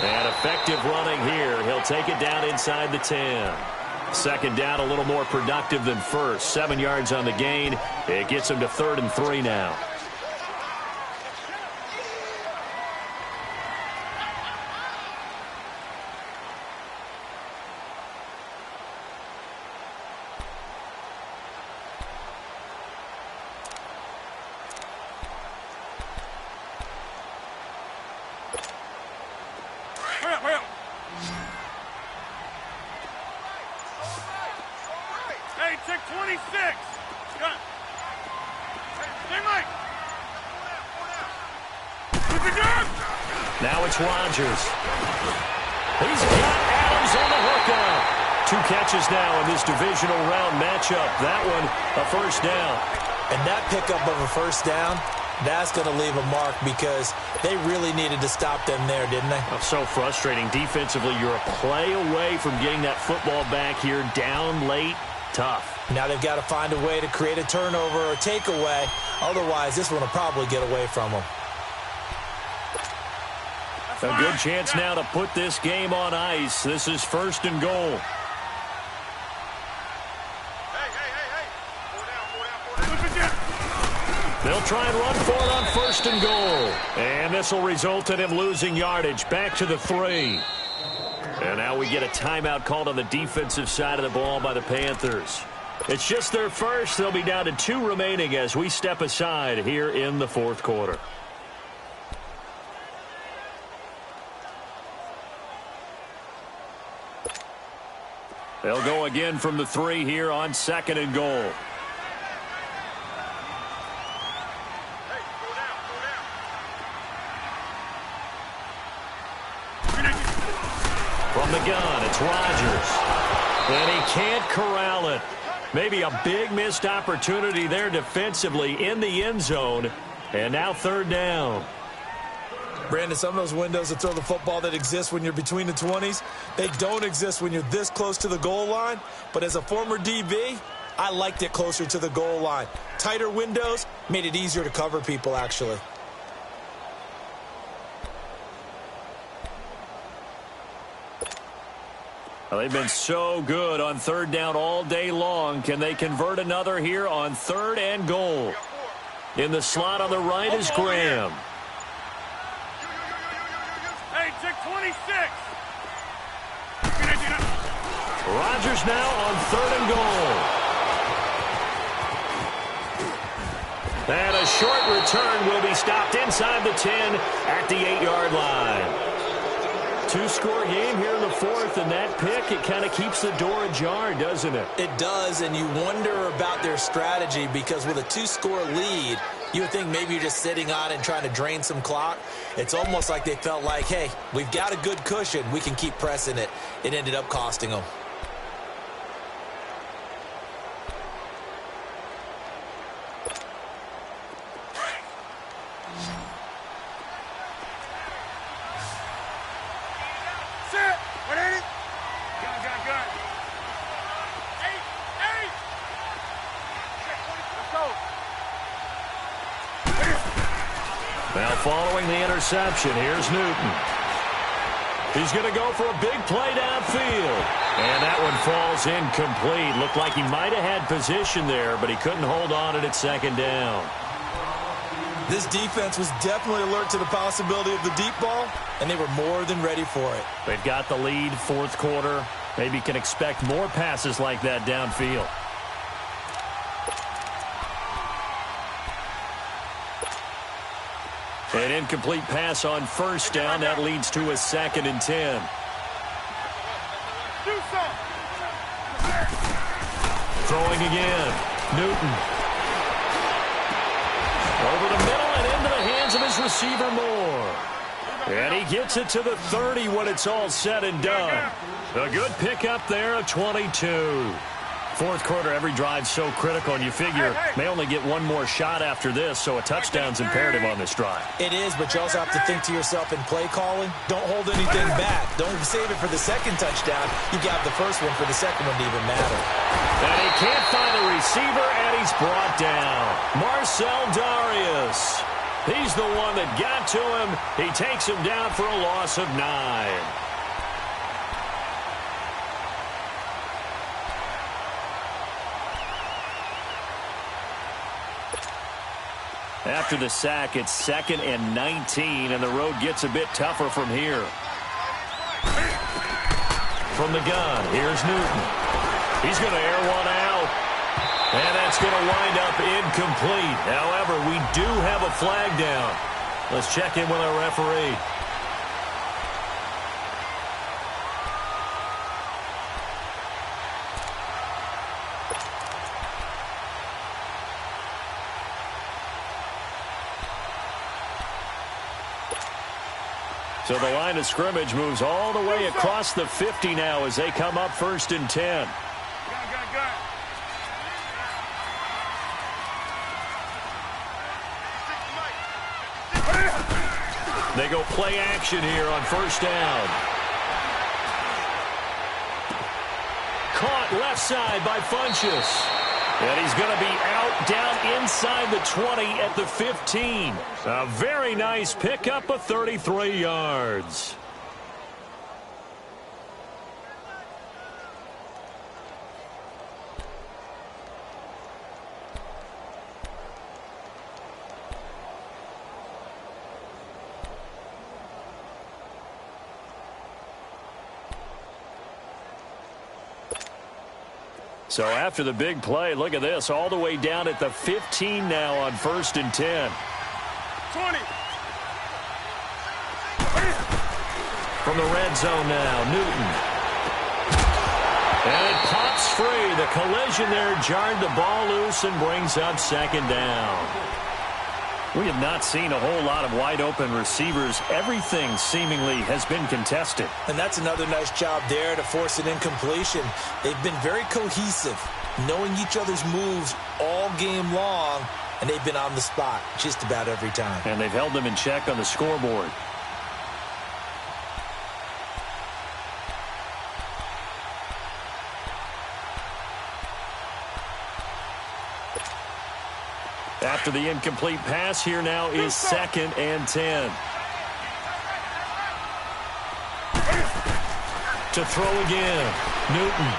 And effective running here. He'll take it down inside the 10. Second down, a little more productive than first. 7 yards on the gain. It gets him to 3rd and 3 now. Hurry up. Hey, check 26. Got it. Hey, Mike. Now it's Rodgers. He's got Adams on the hookup. 2 catches now in this divisional round matchup. That one, a first down. And that pickup of a first down, that's going to leave a mark because they really needed to stop them there, didn't they? Oh, so frustrating. Defensively, you're a play away from getting that football back here. Down late, tough. Now they've got to find a way to create a turnover or takeaway. Otherwise, this one will probably get away from them. A good chance now to put this game on ice. This is 1st and goal. They'll try and run for it on 1st and goal. And this will result in him losing yardage. Back to the 3. And now we get a timeout called on the defensive side of the ball by the Panthers. It's just their first. They'll be down to 2 remaining as we step aside here in the 4th quarter. They'll go again from the 3 here on 2nd and goal. From the gun, it's Rodgers. And he can't corral it. Maybe a big missed opportunity there defensively in the end zone. And now 3rd down. Brandon, some of those windows to throw the football that exist when you're between the 20s, they don't exist when you're this close to the goal line. But as a former DB, I liked it closer to the goal line. Tighter windows made it easier to cover people, actually. Well, they've been so good on 3rd down all day long. Can they convert another here on 3rd and goal? In the slot on the right is Graham. Hey, check 26. Rodgers now on 3rd and goal. And a short return will be stopped inside the 10 at the 8-yard line. 2-score game here in the 4th, and that pick, it kind of keeps the door ajar, doesn't it? It does, and you wonder about their strategy because with a 2-score lead, you would think maybe you're just sitting on it and trying to drain some clock. It's almost like they felt like, hey, we've got a good cushion. We can keep pressing it. It ended up costing them. Now following the interception, here's Newton. He's going to go for a big play downfield. And that one falls incomplete. Looked like he might have had position there, but he couldn't hold on at 2nd down. This defense was definitely alert to the possibility of the deep ball, and they were more than ready for it. They've got the lead, 4th quarter. Maybe can expect more passes like that downfield. An incomplete pass on 1st down. That leads to a 2nd and 10. Throwing again. Newton. Over the middle and into the hands of his receiver Moore. And he gets it to the 30 when it's all said and done. A good pickup there of 22. Fourth quarter, every drive's so critical, and you figure may only get one more shot after this, so a touchdown's imperative on this drive. It is, but you also have to think to yourself in play calling, don't hold anything back. Don't save it for the second touchdown. You got the first one for the second one to even matter. And he can't find a receiver, and he's brought down. Marcel Darius. He's the one that got to him. He takes him down for a loss of 9. After the sack, it's 2nd and 19, and the road gets a bit tougher from here. From the gun, here's Newton. He's going to air one out, and that's going to wind up incomplete. However, we do have a flag down. Let's check in with our referee. So the line of scrimmage moves all the way across the 50 now as they come up 1st and 10. They go play action here on 1st down. Caught left side by Funchess. And he's going to be out down inside the 20 at the 15. A very nice pickup of 33 yards. So after the big play, look at this, all the way down at the 15 now on 1st and 10. 20. From the red zone now, Newton. And it pops free. The collision there jarred the ball loose and brings up 2nd down. We have not seen a whole lot of wide-open receivers. Everything seemingly has been contested. And that's another nice job there to force an incompletion. They've been very cohesive, knowing each other's moves all game long, and they've been on the spot just about every time. And they've held them in check on the scoreboard. After the incomplete pass, here now is 2nd and 10. To throw again, Newton.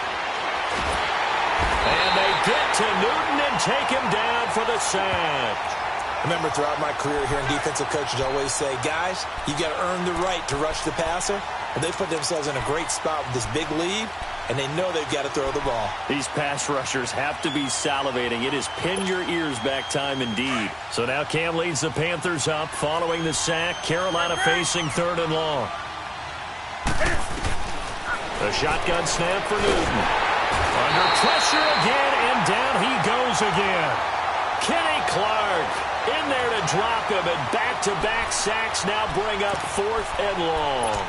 And they get to Newton and take him down for the sack. Remember, throughout my career here in defensive coaches always say, guys, you got to earn the right to rush the passer. Well, they put themselves in a great spot with this big lead, and they know they've got to throw the ball. These pass rushers have to be salivating. It is pin your ears back time indeed. So now Cam leads the Panthers up following the sack. Carolina facing 3rd and long. The shotgun snap for Newton. Under pressure again, and down he goes again. Kenny Clark in there to drop him, and back-to-back sacks now bring up 4th and long.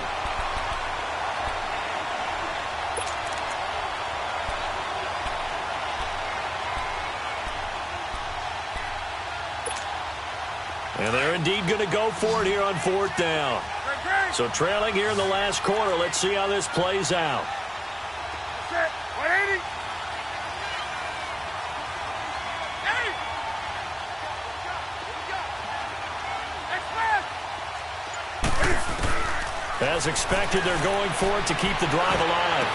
And they're indeed going to go for it here on 4th down. So trailing here in the last quarter. Let's see how this plays out. 180. As expected, they're going for it to keep the drive alive.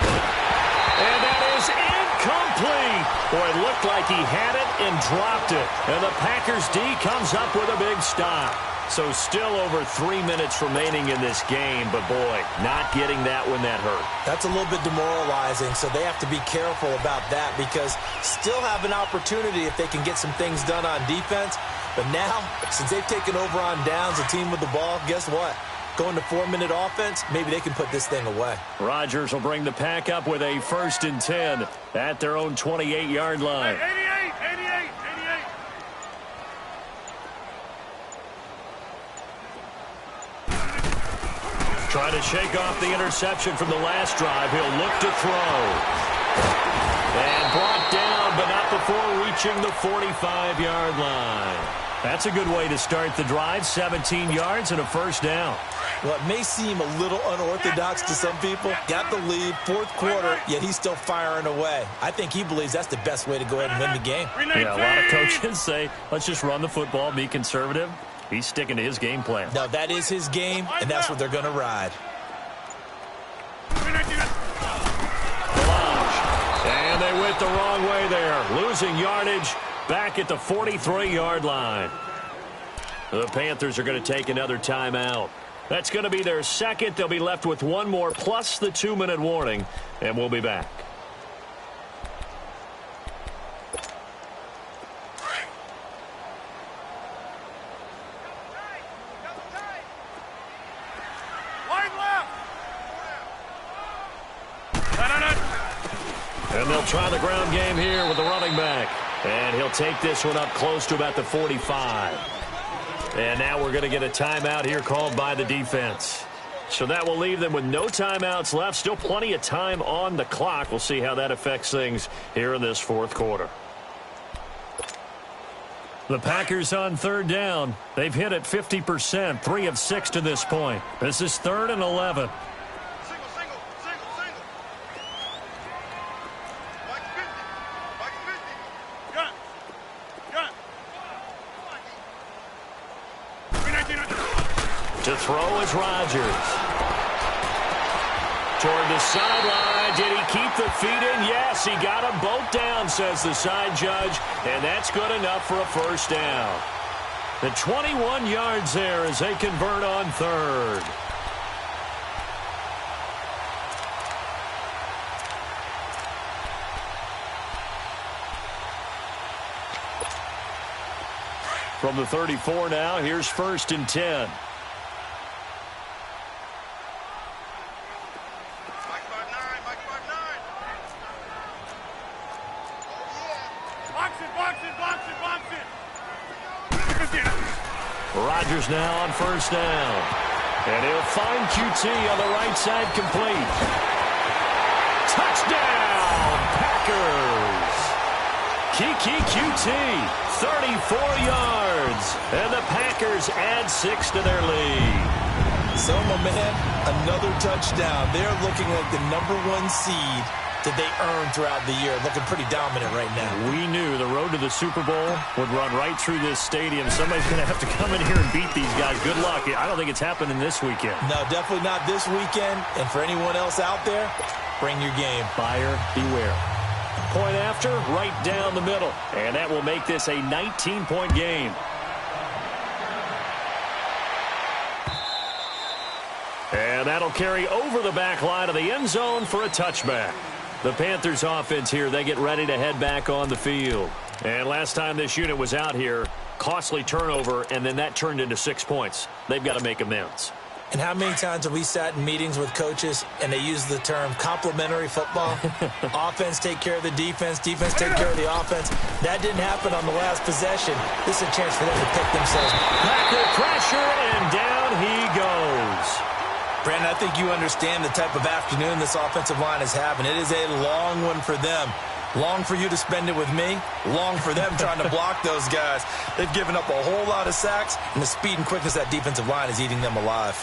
And that is incomplete. Boy, it looked like he had it and dropped it. And the Packers D comes up with a big stop. So still over 3 minutes remaining in this game, but boy, not getting that when that hurt. That's a little bit demoralizing, so they have to be careful about that because still have an opportunity if they can get some things done on defense. But now, since they've taken over on downs, the team with the ball, guess what? Going to 4-minute offense, maybe they can put this thing away. Rodgers will bring the pack up with a 1st and 10 at their own 28-yard line. 88. Trying to shake off the interception from the last drive. He'll look to throw. And brought down, but not before reaching the 45-yard line. That's a good way to start the drive. 17 yards and a first down. Well, it may seem a little unorthodox to some people. Got the lead, fourth quarter, yet he's still firing away. I think he believes that's the best way to go ahead and win the game. Yeah, a lot of coaches say, let's just run the football, be conservative. He's sticking to his game plan. No, that is his game, and that's what they're going to ride. And they went the wrong way there. Losing yardage back at the 43-yard line. The Panthers are going to take another timeout. That's going to be their second. They'll be left with one more plus the 2-minute warning, and we'll be back. And they'll try the ground game here with the running back. And he'll take this one up close to about the 45. And now we're going to get a timeout here called by the defense. So that will leave them with no timeouts left. Still plenty of time on the clock. We'll see how that affects things here in this fourth quarter. The Packers on third down. They've hit it 50%, 3 of 6 to this point. This is 3rd and 11. To throw is Rodgers. Toward the sideline. Did he keep the feet in? Yes, he got them both down, says the side judge. And that's good enough for a first down. The 21 yards there as they convert on third. From the 34 now, here's 1st and 10. Rodgers now on first down. And he'll find QT on the right side complete. Touchdown, Packers. Kiki QT, 34 yards. And the Packers add 6 to their lead. So, my man, another touchdown. They're looking like the #1 seed that they earned throughout the year. Looking pretty dominant right now. We knew the road to the Super Bowl would run right through this stadium. Somebody's going to have to come in here and beat these guys. Good luck. I don't think it's happening this weekend. No, definitely not this weekend. And for anyone else out there, bring your game. Buyer beware. Point after, right down the middle. And that will make this a 19-point game. And that'll carry over the back line of the end zone for a touchback. The Panthers offense here, they get ready to head back on the field. And last time this unit was out here, costly turnover, and then that turned into 6 points. They've got to make amends. And how many times have we sat in meetings with coaches and they use the term complementary football? Offense take care of the defense, defense take care of the offense. That didn't happen on the last possession. This is a chance for them to pick themselves. Packer pressure, and down he goes. Brandon, I think you understand the type of afternoon this offensive line is having. It is a long one for them. Long for you to spend it with me. Long for them trying to block those guys. They've given up a whole lot of sacks, and the speed and quickness of that defensive line is eating them alive.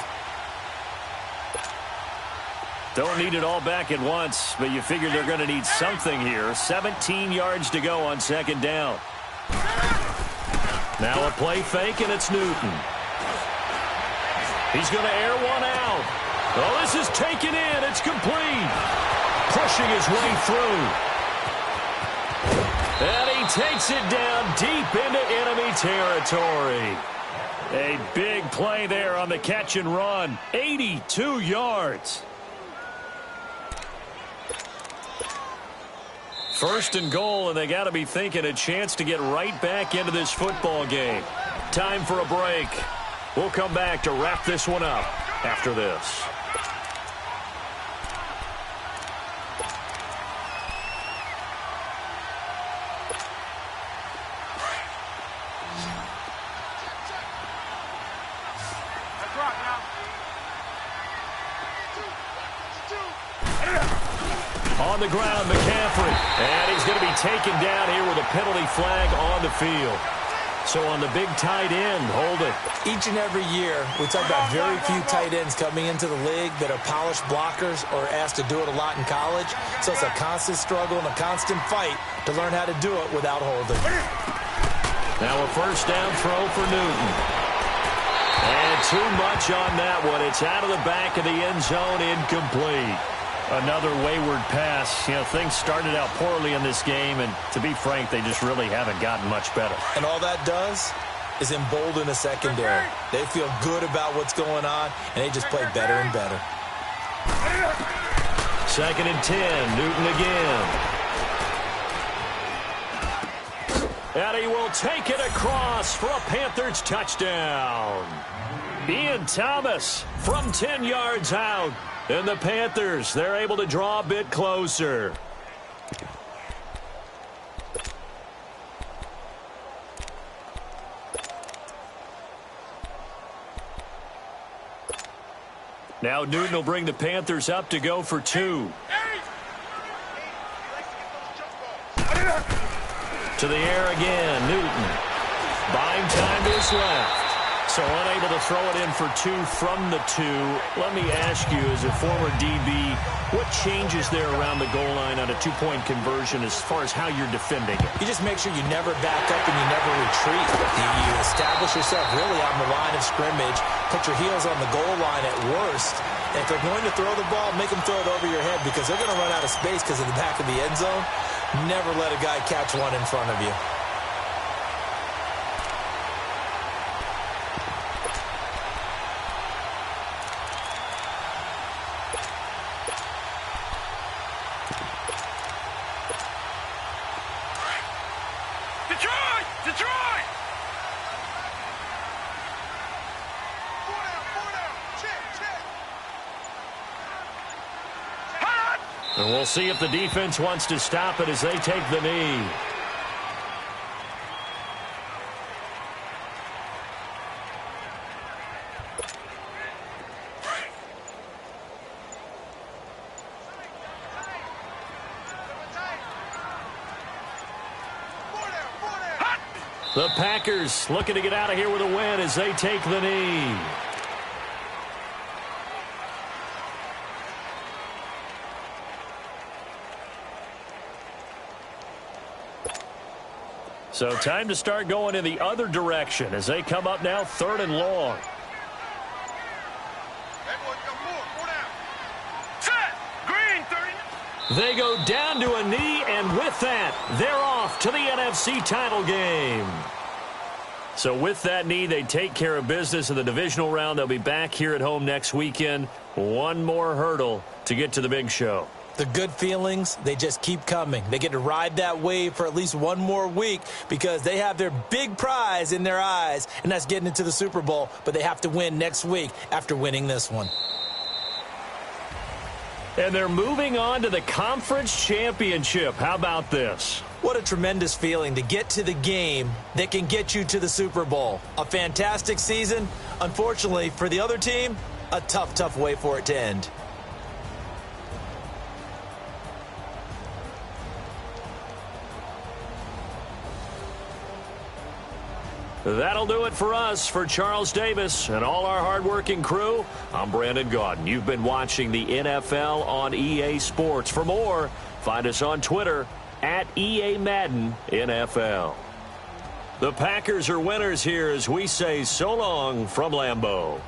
Don't need it all back at once, but you figure they're going to need something here. 17 yards to go on second down. Now a play fake, and it's Newton. He's going to air one out. Oh, this is taken in. It's complete. Pushing his way through. And he takes it down deep into enemy territory. A big play there on the catch and run. 82 yards. First and goal, and they got to be thinking a chance to get right back into this football game. Time for a break. We'll come back to wrap this one up after this. On the ground, McCaffrey. And he's going to be taken down here with a penalty flag on the field. So on the big tight end, hold it. Each and every year, we talk about very few tight ends coming into the league that are polished blockers or asked to do it a lot in college. So it's a constant struggle and a constant fight to learn how to do it without holding. Now a first down throw for Newton. And too much on that one. It's out of the back of the end zone, incomplete. Another wayward pass. You know, things started out poorly in this game, and to be frank, they just really haven't gotten much better. And all that does is embolden the secondary. They feel good about what's going on, and they just play better and better. 2nd and 10, Newton again. And he will take it across for a Panthers touchdown. Ian Thomas from 10 yards out. And the Panthers, they're able to draw a bit closer. Now Newton will bring the Panthers up to go for 2. To the air again, Newton. Buying time is left. So unable to throw it in for 2 from the 2. Let me ask you, as a former DB, what changes there around the goal line on a 2-point conversion as far as how you're defending it? You just make sure you never back up and you never retreat. You establish yourself really on the line of scrimmage, put your heels on the goal line at worst. And if they're going to throw the ball, make them throw it over your head because they're going to run out of space because of the back of the end zone. Never let a guy catch one in front of you. Detroit! And we'll see if the defense wants to stop it as they take the knee. The Packers looking to get out of here with a win as they take the knee. So time to start going in the other direction as they come up now 3rd and long. They go down to a knee, and with that, they're off to the NFC title game. So with that knee, they take care of business in the divisional round. They'll be back here at home next weekend. One more hurdle to get to the big show. The good feelings, they just keep coming. They get to ride that wave for at least one more week because they have their big prize in their eyes, and that's getting into the Super Bowl. But they have to win next week after winning this one. And they're moving on to the conference championship. How about this? What a tremendous feeling to get to the game that can get you to the Super Bowl. A fantastic season. Unfortunately, for the other team, a tough, tough way for it to end. That'll do it for us. For Charles Davis and all our hardworking crew, I'm Brandon Gaudin. You've been watching the NFL on EA Sports. For more, find us on Twitter at EA Madden NFL. The Packers are winners here as we say so long from Lambeau.